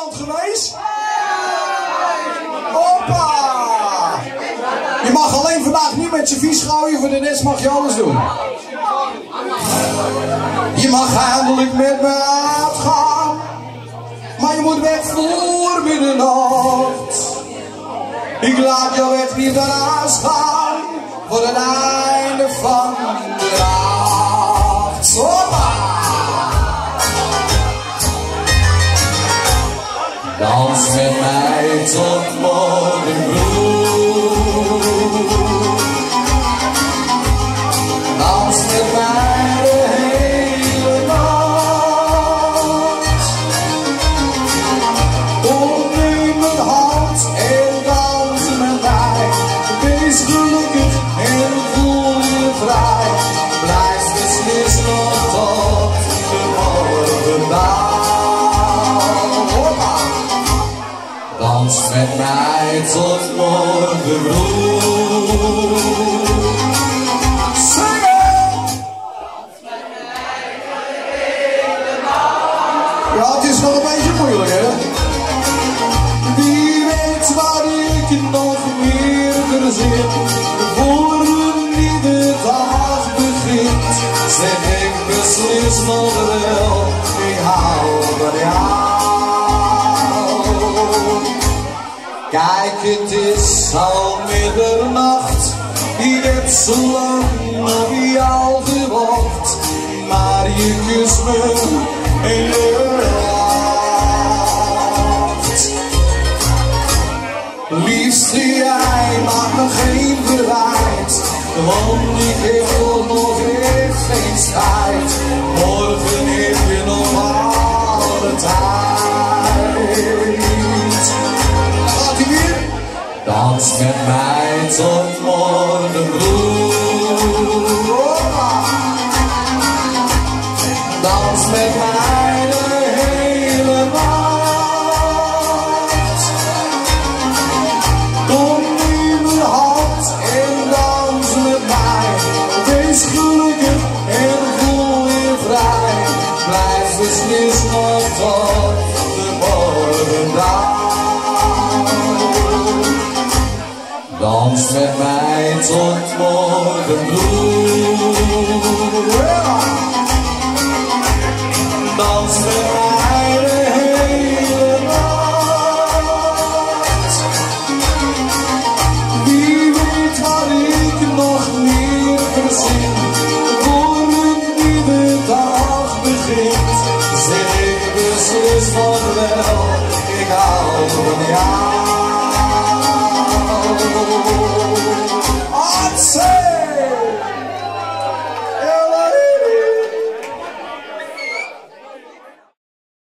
Nederland geweest? Hoppa! Je mag alleen vandaag niet met je vies gooien, voor de rest mag je alles doen. Je mag eindelijk met me uitgaan, maar je moet weg voor middernacht. Ik laat jou echt niet naar huis gaan, voor het einde van de nacht. Hoppa! Dans met mij tot morgenbloed. Dans met mij de hele nacht. Neem mijn hand en dans met mij. Wees gelukkig en voel je vrij. Blijf beslist nog tot de morgendag. Dans met mij tot morgenbloed. Ja, het is nog een beetje moeilijk, hè? Wie weet waar ik nog meer verzin, voor een nieuwe dag begint. Zeg ik beslist nog wel, ik hou van jou. Kijk, het is al middernacht, ik heb zo lang op jou gewacht, maar je kust me en je lacht. Liefste, jij maakt me geen verwijt, want ik heb toch nog echt geen spijt. Morgen heb je nog alle tijd. Dans met mij tot morgenbloed. Dans met mij de hele nacht. Kom in mijn hand en dans met mij. Wees gelukkig en voel je vrij. Blijf beslist nog tot de morgendag. Dans met mij tot morgenbloed. Dans met mij de hele nacht. Wie weet waar ik nog meer verzin, voor een nieuwe dag begint. Zeg ik beslist nog wel, ik hou van jou.